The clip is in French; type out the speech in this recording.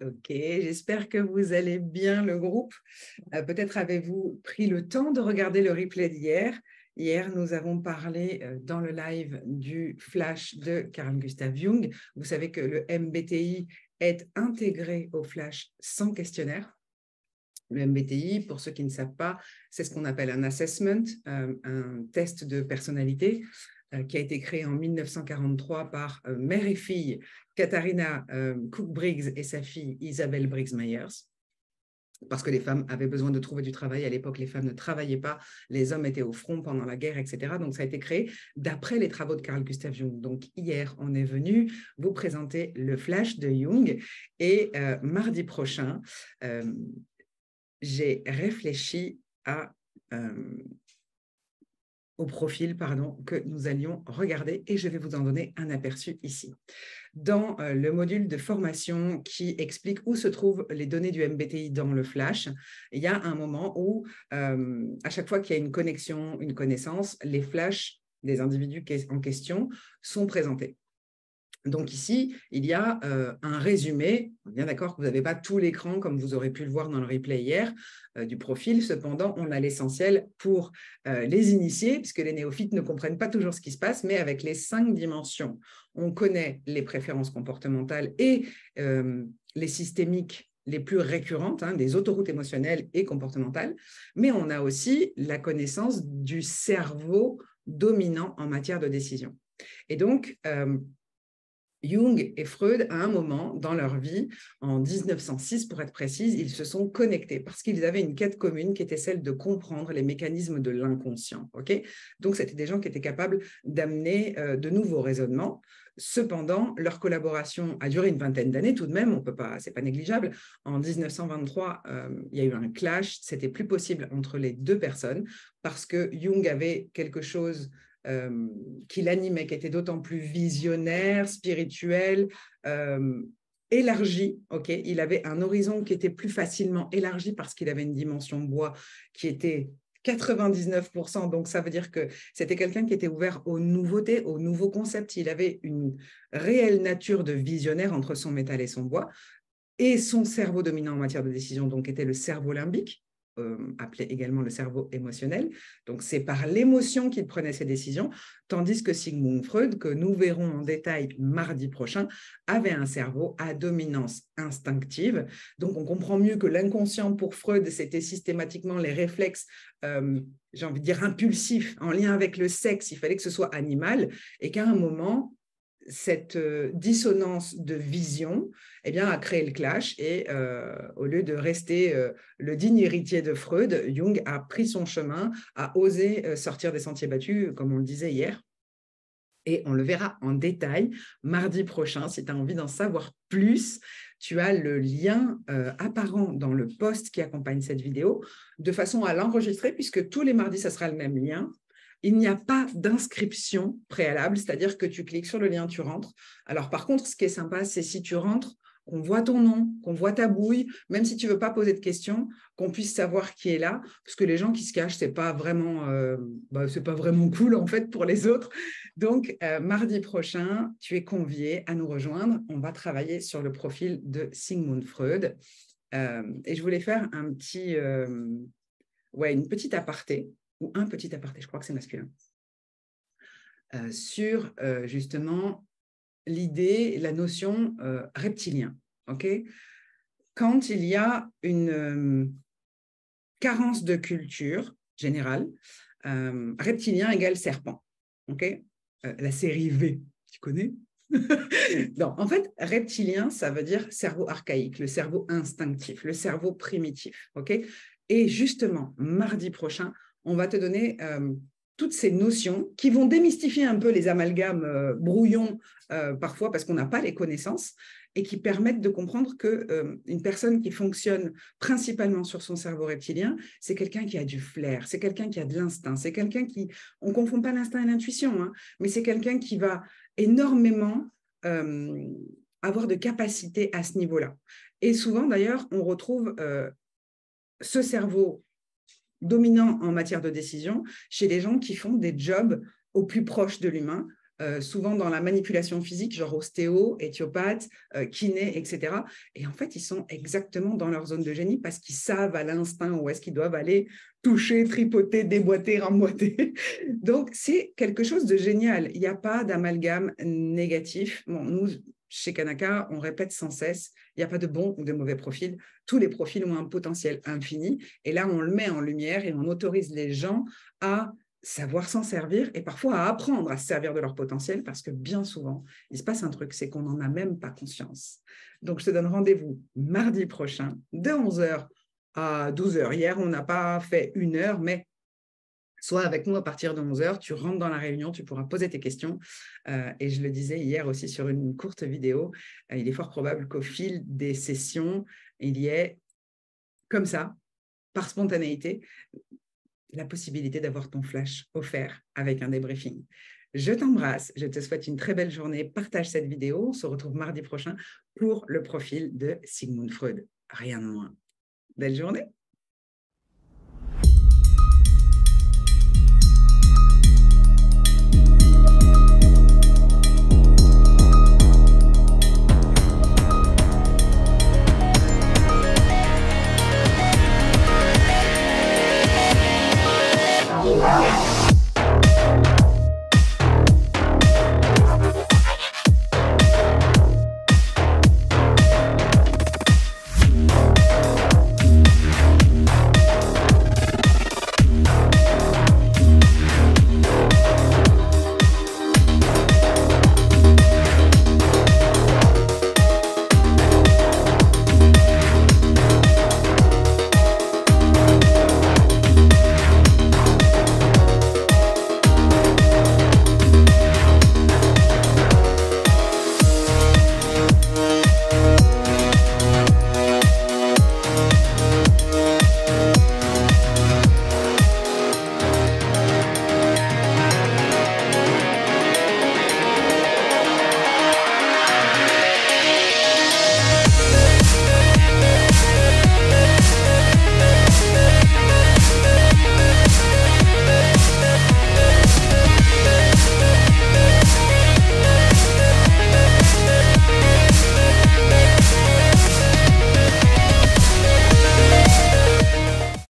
Ok, j'espère que vous allez bien, le groupe. Peut-être avez-vous pris le temps de regarder le replay d'hier. Hier, nous avons parlé dans le live du flash de Carl Gustav Jung. Vous savez que le MBTI est intégré au flash sans questionnaire. Le MBTI, pour ceux qui ne savent pas, c'est ce qu'on appelle un assessment, un test de personnalité qui a été créé en 1943 par mère et fille Katharina Cook-Briggs et sa fille Isabelle Briggs-Myers, parce que les femmes avaient besoin de trouver du travail. À l'époque, les femmes ne travaillaient pas, les hommes étaient au front pendant la guerre, etc. Donc, ça a été créé d'après les travaux de Carl Gustav Jung. Donc, hier, on est venu vous présenter le flash de Jung et mardi prochain, j'ai réfléchi au profil que nous allions regarder et je vais vous en donner un aperçu ici. Dans le module de formation qui explique où se trouvent les données du MBTI dans le flash, il y a un moment où, à chaque fois qu'il y a une connexion, une connaissance, les flashs des individus en question sont présentés. Donc ici, il y a un résumé. Bien d'accord que vous n'avez pas tout l'écran comme vous aurez pu le voir dans le replay hier du profil. Cependant, on a l'essentiel pour les initiés, puisque les néophytes ne comprennent pas toujours ce qui se passe, mais avec les 5 dimensions, on connaît les préférences comportementales et les systémiques les plus récurrentes, des autoroutes émotionnelles et comportementales, mais on a aussi la connaissance du cerveau dominant en matière de décision. Et donc, Jung et Freud, à un moment dans leur vie, en 1906 pour être précise, ils se sont connectés parce qu'ils avaient une quête commune qui était celle de comprendre les mécanismes de l'inconscient. Donc, c'était des gens qui étaient capables d'amener de nouveaux raisonnements. Cependant, leur collaboration a duré une vingtaine d'années tout de même, c'est pas négligeable. En 1923, il y a eu un clash, c'était plus possible entre les deux personnes parce que Jung avait quelque chose qui l'animait, qui était d'autant plus visionnaire, spirituel, élargi. Il avait un horizon qui était plus facilement élargi parce qu'il avait une dimension bois qui était 99%. Donc, ça veut dire que c'était quelqu'un qui était ouvert aux nouveautés, aux nouveaux concepts. Il avait une réelle nature de visionnaire entre son métal et son bois. Et son cerveau dominant en matière de décision, donc, était le cerveau limbique, appelé également le cerveau émotionnel. Donc, c'est par l'émotion qu'il prenait ses décisions, tandis que Sigmund Freud, que nous verrons en détail mardi prochain, avait un cerveau à dominance instinctive. Donc, on comprend mieux que l'inconscient pour Freud, c'était systématiquement les réflexes, j'ai envie de dire impulsifs, en lien avec le sexe, il fallait que ce soit animal, et qu'à un moment, cette dissonance de vision a créé le clash et au lieu de rester le digne héritier de Freud, Jung a pris son chemin, a osé sortir des sentiers battus, comme on le disait hier. Et on le verra en détail mardi prochain. Si tu as envie d'en savoir plus, tu as le lien apparent dans le post qui accompagne cette vidéo, de façon à l'enregistrer, puisque tous les mardis, ça sera le même lien. Il n'y a pas d'inscription préalable, c'est-à-dire que tu cliques sur le lien, tu rentres. Alors, par contre, ce qui est sympa, c'est si tu rentres, qu'on voit ton nom, qu'on voit ta bouille, même si tu ne veux pas poser de questions, qu'on puisse savoir qui est là, parce que les gens qui se cachent, ce n'est pas vraiment cool, en fait, pour les autres. Donc, mardi prochain, tu es convié à nous rejoindre. On va travailler sur le profil de Sigmund Freud. Et je voulais faire une petite aparté, ou un petit aparté, je crois que c'est masculin, sur justement l'idée, la notion reptilien. Quand il y a une carence de culture générale, reptilien égale serpent. La série V, tu connais? Non, en fait, reptilien, ça veut dire cerveau archaïque, le cerveau instinctif, le cerveau primitif. Et justement, mardi prochain, on va te donner toutes ces notions qui vont démystifier un peu les amalgames brouillons parfois parce qu'on n'a pas les connaissances et qui permettent de comprendre qu'une personne qui fonctionne principalement sur son cerveau reptilien, c'est quelqu'un qui a du flair, c'est quelqu'un qui a de l'instinct, c'est quelqu'un qui, on ne confond pas l'instinct et l'intuition, mais c'est quelqu'un qui va énormément avoir de capacités à ce niveau-là. Et souvent, d'ailleurs, on retrouve ce cerveau dominant en matière de décision chez les gens qui font des jobs au plus proche de l'humain, souvent dans la manipulation physique, genre ostéo, éthiopathe, kiné, etc. Et en fait, ils sont exactement dans leur zone de génie parce qu'ils savent à l'instinct où est-ce qu'ils doivent aller toucher, tripoter, déboîter, remboîter. Donc, c'est quelque chose de génial. Il n'y a pas d'amalgame négatif. Bon, nous, chez Kanaka, on répète sans cesse, il n'y a pas de bon ou de mauvais profil. Tous les profils ont un potentiel infini. Et là, on le met en lumière et on autorise les gens à savoir s'en servir et parfois à apprendre à se servir de leur potentiel parce que bien souvent, il se passe un truc, c'est qu'on n'en a même pas conscience. Donc, je te donne rendez-vous mardi prochain de 11h à 12h. Hier, on n'a pas fait 1 heure, mais soit avec nous à partir de 11h, tu rentres dans la réunion, tu pourras poser tes questions. Et je le disais hier aussi sur une courte vidéo, il est fort probable qu'au fil des sessions, il y ait, comme ça, par spontanéité, la possibilité d'avoir ton flash offert avec un débriefing. Je t'embrasse, je te souhaite une très belle journée. Partage cette vidéo. On se retrouve mardi prochain pour le profil de Sigmund Freud. Rien de moins. Belle journée.